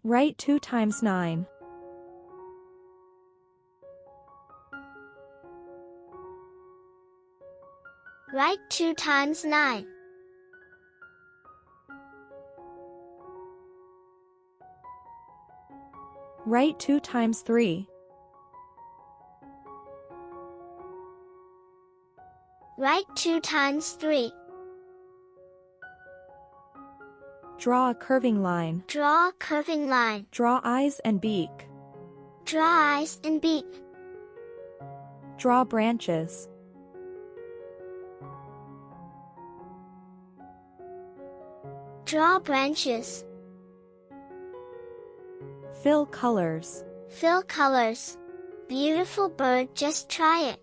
Write 2 times 9. Write 2 times 9. Write 2 times 3. Write 2 times 3. Draw a curving line. Draw a curving line. Draw eyes and beak. Draw eyes and beak. Draw branches. Draw branches. Fill colors. Fill colors. Beautiful bird, just try it.